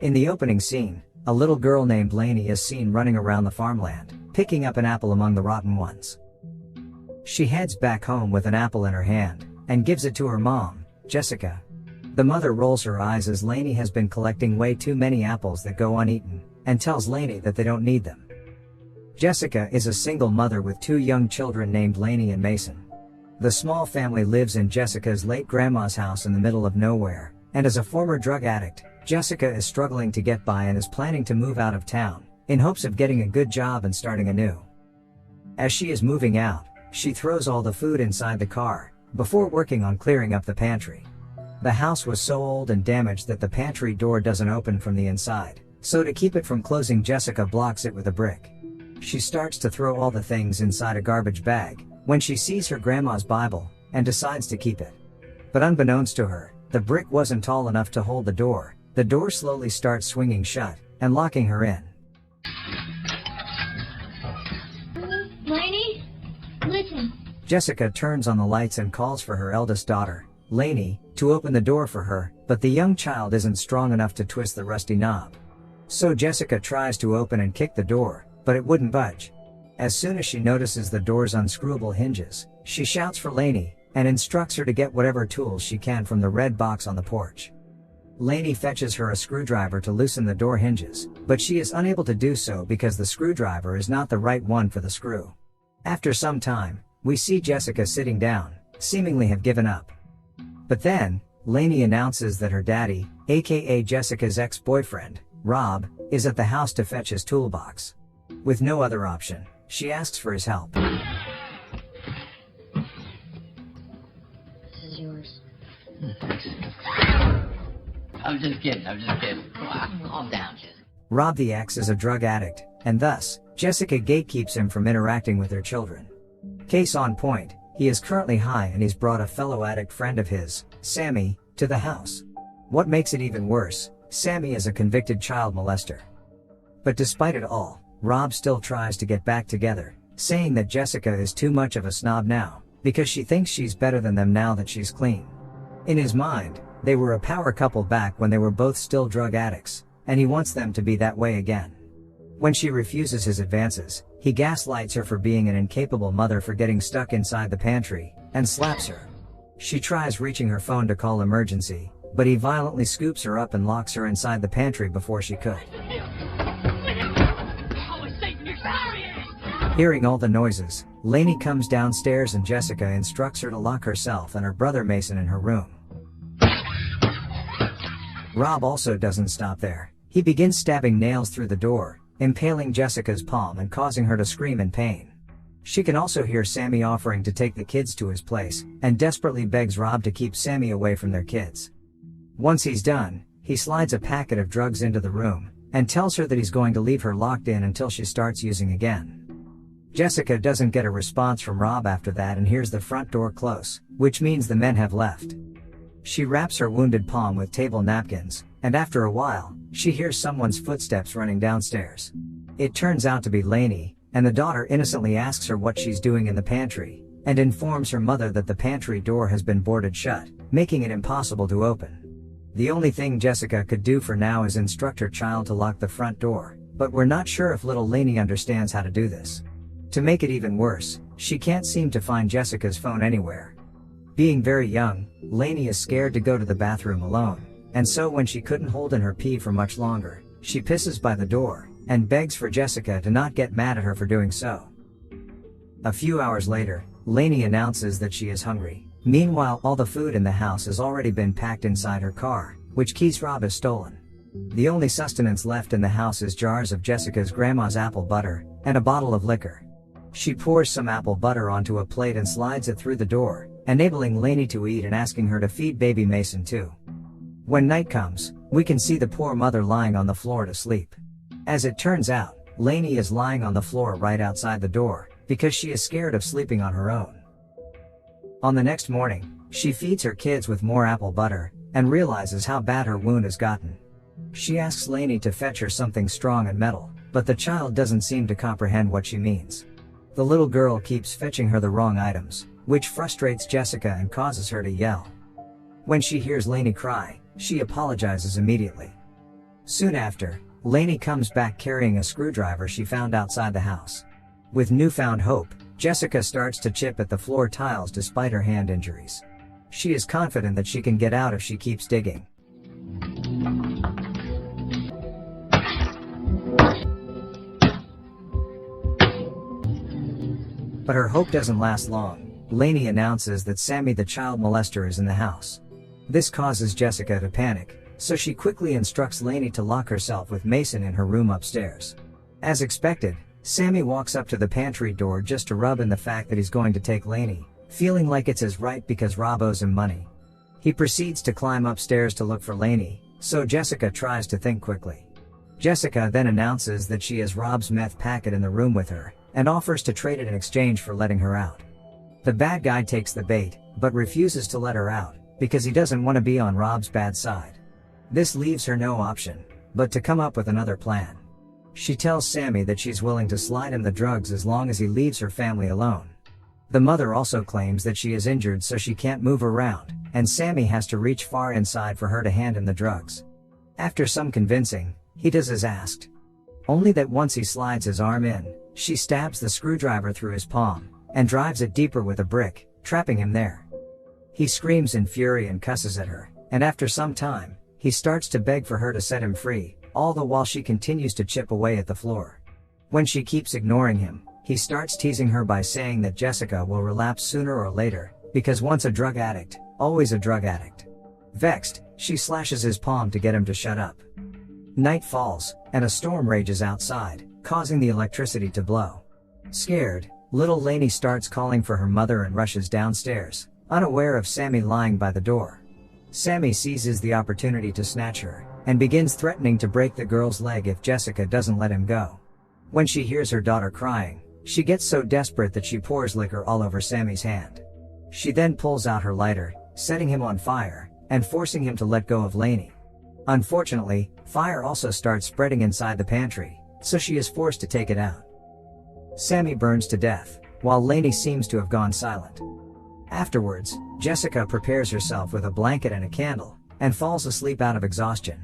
In the opening scene, a little girl named Lainey is seen running around the farmland, picking up an apple among the rotten ones. She heads back home with an apple in her hand, and gives it to her mom, Jessica. The mother rolls her eyes as Lainey has been collecting way too many apples that go uneaten, and tells Lainey that they don't need them. Jessica is a single mother with 2 young children named Lainey and Mason. The small family lives in Jessica's late grandma's house in the middle of nowhere, and as a former drug addict, Jessica is struggling to get by and is planning to move out of town, in hopes of getting a good job and starting anew. As she is moving out, she throws all the food inside the car, before working on clearing up the pantry. The house was so old and damaged that the pantry door doesn't open from the inside, so to keep it from closing, Jessica blocks it with a brick. She starts to throw all the things inside a garbage bag, when she sees her grandma's Bible, and decides to keep it. But unbeknownst to her, the brick wasn't tall enough to hold the door. The door slowly starts swinging shut, and locking her in. Lainey, listen. Jessica turns on the lights and calls for her eldest daughter, Lainey, to open the door for her, but the young child isn't strong enough to twist the rusty knob. So Jessica tries to open and kick the door, but it wouldn't budge. As soon as she notices the door's unscrewable hinges, she shouts for Lainey, and instructs her to get whatever tools she can from the red box on the porch. Lainey fetches her a screwdriver to loosen the door hinges, but she is unable to do so because the screwdriver is not the right one for the screw. After some time, we see Jessica sitting down, seemingly have given up. But then, Lainey announces that her daddy, aka Jessica's ex-boyfriend, Rob, is at the house to fetch his toolbox. With no other option, she asks for his help. This is yours. Thanks. I'm just kidding. Calm down, Jessica. Rob the ex is a drug addict, and thus, Jessica gatekeeps him from interacting with their children. Case on point, he is currently high and he's brought a fellow addict friend of his, Sammy, to the house. What makes it even worse, Sammy is a convicted child molester. But despite it all, Rob still tries to get back together, saying that Jessica is too much of a snob now, because she thinks she's better than them now that she's clean. In his mind, they were a power couple back when they were both still drug addicts, and he wants them to be that way again. When she refuses his advances, he gaslights her for being an incapable mother for getting stuck inside the pantry, and slaps her. She tries reaching her phone to call emergency, but he violently scoops her up and locks her inside the pantry before she could. Hearing all the noises, Lainey comes downstairs and Jessica instructs her to lock herself and her brother Mason in her room. Rob also doesn't stop there. He begins stabbing nails through the door, impaling Jessica's palm and causing her to scream in pain. She can also hear Sammy offering to take the kids to his place, and desperately begs Rob to keep Sammy away from their kids. Once he's done, he slides a packet of drugs into the room, and tells her that he's going to leave her locked in until she starts using again. Jessica doesn't get a response from Rob after that and hears the front door close, which means the men have left. She wraps her wounded palm with table napkins, and after a while, she hears someone's footsteps running downstairs. It turns out to be Lainey, and the daughter innocently asks her what she's doing in the pantry, and informs her mother that the pantry door has been boarded shut, making it impossible to open. The only thing Jessica could do for now is instruct her child to lock the front door, but we're not sure if little Lainey understands how to do this. To make it even worse, she can't seem to find Jessica's phone anywhere. Being very young, Lainey is scared to go to the bathroom alone, and so when she couldn't hold in her pee for much longer, she pisses by the door, and begs for Jessica to not get mad at her for doing so. A few hours later, Lainey announces that she is hungry. Meanwhile, all the food in the house has already been packed inside her car, which Keith Rob has stolen. The only sustenance left in the house is jars of Jessica's grandma's apple butter, and a bottle of liquor. She pours some apple butter onto a plate and slides it through the door, enabling Lainey to eat and asking her to feed baby Mason too. When night comes, we can see the poor mother lying on the floor to sleep. As it turns out, Lainey is lying on the floor right outside the door, because she is scared of sleeping on her own. On the next morning, she feeds her kids with more apple butter, and realizes how bad her wound has gotten. She asks Lainey to fetch her something strong and metal, but the child doesn't seem to comprehend what she means. The little girl keeps fetching her the wrong items, which frustrates Jessica and causes her to yell. When she hears Lainey cry, she apologizes immediately. Soon after, Lainey comes back carrying a screwdriver she found outside the house. With newfound hope, Jessica starts to chip at the floor tiles despite her hand injuries. She is confident that she can get out if she keeps digging. But her hope doesn't last long. Lainey announces that Sammy the child molester is in the house. This causes Jessica to panic, so she quickly instructs Lainey to lock herself with Mason in her room upstairs. As expected, Sammy walks up to the pantry door just to rub in the fact that he's going to take Lainey, feeling like it's his right because Rob owes him money. He proceeds to climb upstairs to look for Lainey, so Jessica tries to think quickly. Jessica then announces that she has Rob's meth packet in the room with her, and offers to trade it in exchange for letting her out. The bad guy takes the bait, but refuses to let her out, because he doesn't want to be on Rob's bad side. This leaves her no option, but to come up with another plan. She tells Sammy that she's willing to slide him the drugs as long as he leaves her family alone. The mother also claims that she is injured so she can't move around, and Sammy has to reach far inside for her to hand him the drugs. After some convincing, he does as asked. Only that once he slides his arm in, she stabs the screwdriver through his palm, and drives it deeper with a brick, trapping him there. He screams in fury and cusses at her, and after some time, he starts to beg for her to set him free, all the while she continues to chip away at the floor. When she keeps ignoring him, he starts teasing her by saying that Jessica will relapse sooner or later, because once a drug addict, always a drug addict. Vexed, she slashes his palm to get him to shut up. Night falls, and a storm rages outside, causing the electricity to blow. Scared, little Lainey starts calling for her mother and rushes downstairs, unaware of Sammy lying by the door. Sammy seizes the opportunity to snatch her, and begins threatening to break the girl's leg if Jessica doesn't let him go. When she hears her daughter crying, she gets so desperate that she pours liquor all over Sammy's hand. She then pulls out her lighter, setting him on fire, and forcing him to let go of Lainey. Unfortunately, fire also starts spreading inside the pantry, so she is forced to take it out. Sammy burns to death, while Lainey seems to have gone silent. Afterwards, Jessica prepares herself with a blanket and a candle, and falls asleep out of exhaustion.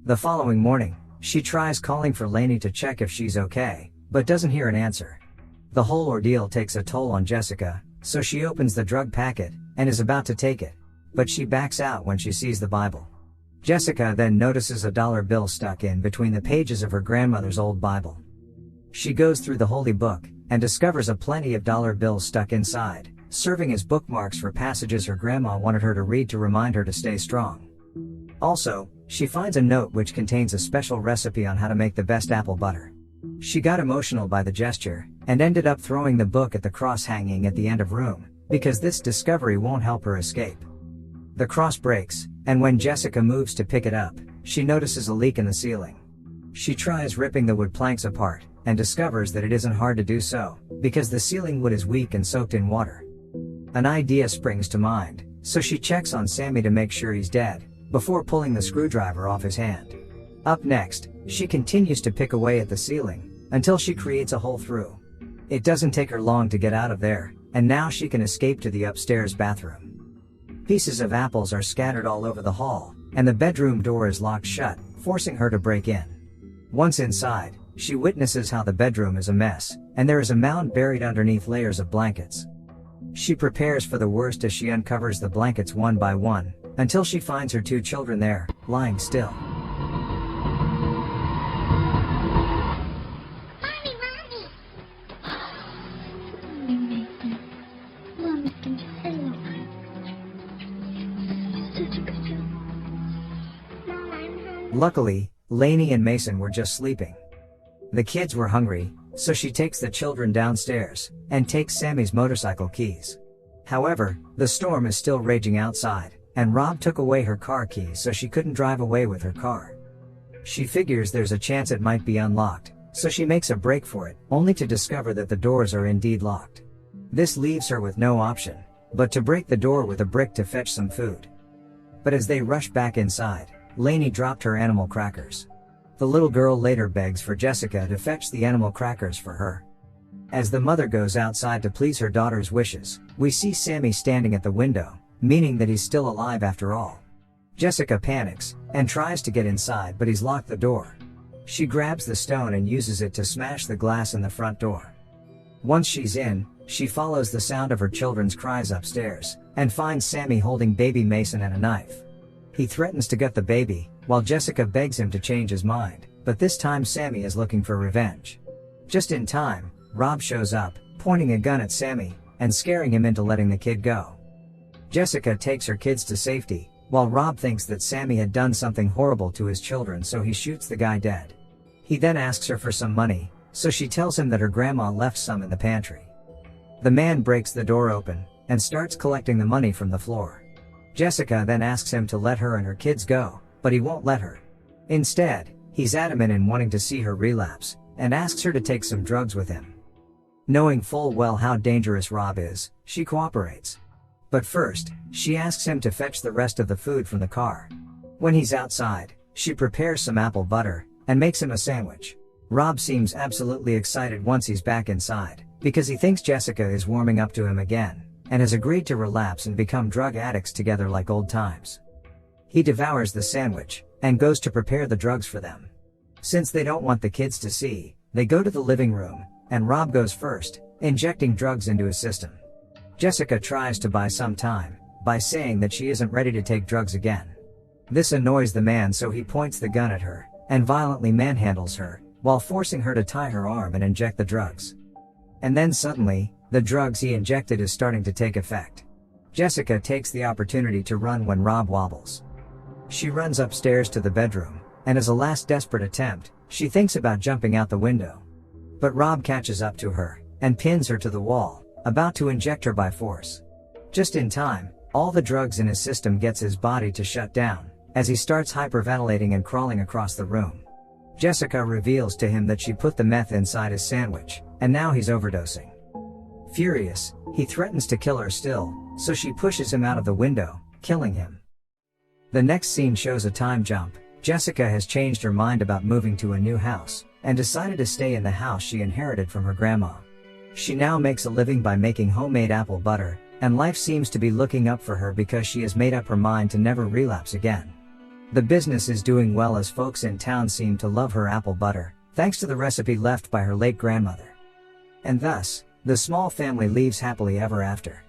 The following morning, she tries calling for Lainey to check if she's okay, but doesn't hear an answer. The whole ordeal takes a toll on Jessica, so she opens the drug packet, and is about to take it, but she backs out when she sees the Bible. Jessica then notices a dollar bill stuck in between the pages of her grandmother's old Bible. She goes through the holy book, and discovers a plenty of dollar bills stuck inside, serving as bookmarks for passages her grandma wanted her to read to remind her to stay strong. Also, she finds a note which contains a special recipe on how to make the best apple butter. She got emotional by the gesture, and ended up throwing the book at the cross hanging at the end of room, because this discovery won't help her escape. The cross breaks, and when Jessica moves to pick it up, she notices a leak in the ceiling. She tries ripping the wood planks apart, and discovers that it isn't hard to do so, because the ceiling wood is weak and soaked in water. An idea springs to mind, so she checks on Sammy to make sure he's dead, before pulling the screwdriver off his hand. Up next, she continues to pick away at the ceiling, until she creates a hole through. It doesn't take her long to get out of there, and now she can escape to the upstairs bathroom. Pieces of apples are scattered all over the hall, and the bedroom door is locked shut, forcing her to break in. Once inside, she witnesses how the bedroom is a mess, and there is a mound buried underneath layers of blankets. She prepares for the worst as she uncovers the blankets one by one, until she finds her two children there, lying still. Luckily, Lainey and Mason were just sleeping. The kids were hungry, so she takes the children downstairs, and takes Sammy's motorcycle keys. However, the storm is still raging outside, and Rob took away her car keys so she couldn't drive away with her car. She figures there's a chance it might be unlocked, so she makes a break for it, only to discover that the doors are indeed locked. This leaves her with no option, but to break the door with a brick to fetch some food. But as they rush back inside, Lainey dropped her animal crackers. The little girl later begs for Jessica to fetch the animal crackers for her. As the mother goes outside to please her daughter's wishes, we see Sammy standing at the window, meaning that he's still alive after all. Jessica panics and tries to get inside, but he's locked the door. She grabs the stone and uses it to smash the glass in the front door. Once she's in, she follows the sound of her children's cries upstairs and finds Sammy holding baby Mason and a knife. He threatens to gut the baby, while Jessica begs him to change his mind, but this time Sammy is looking for revenge. Just in time, Rob shows up, pointing a gun at Sammy and scaring him into letting the kid go. Jessica takes her kids to safety, while Rob thinks that Sammy had done something horrible to his children, so he shoots the guy dead. He then asks her for some money, so she tells him that her grandma left some in the pantry. The man breaks the door open and starts collecting the money from the floor. Jessica then asks him to let her and her kids go, but he won't let her. Instead, he's adamant in wanting to see her relapse and asks her to take some drugs with him. Knowing full well how dangerous Rob is, she cooperates. But first, she asks him to fetch the rest of the food from the car. When he's outside, she prepares some apple butter and makes him a sandwich. Rob seems absolutely excited once he's back inside, because he thinks Jessica is warming up to him again, and has agreed to relapse and become drug addicts together like old times. He devours the sandwich and goes to prepare the drugs for them. Since they don't want the kids to see, they go to the living room, and Rob goes first, injecting drugs into his system. Jessica tries to buy some time by saying that she isn't ready to take drugs again. This annoys the man, so he points the gun at her and violently manhandles her while forcing her to tie her arm and inject the drugs. And then suddenly, the drugs he injected is starting to take effect. Jessica takes the opportunity to run when Rob wobbles. She runs upstairs to the bedroom, and as a last desperate attempt, she thinks about jumping out the window. But Rob catches up to her and pins her to the wall, about to inject her by force. Just in time, all the drugs in his system gets his body to shut down, as he starts hyperventilating and crawling across the room. Jessica reveals to him that she put the meth inside his sandwich, and now he's overdosing. Furious, he threatens to kill her still, so she pushes him out of the window, killing him. The next scene shows a time jump. Jessica has changed her mind about moving to a new house, and decided to stay in the house she inherited from her grandma. She now makes a living by making homemade apple butter, and life seems to be looking up for her because she has made up her mind to never relapse again. The business is doing well, as folks in town seem to love her apple butter, thanks to the recipe left by her late grandmother. And thus, the small family lives happily ever after.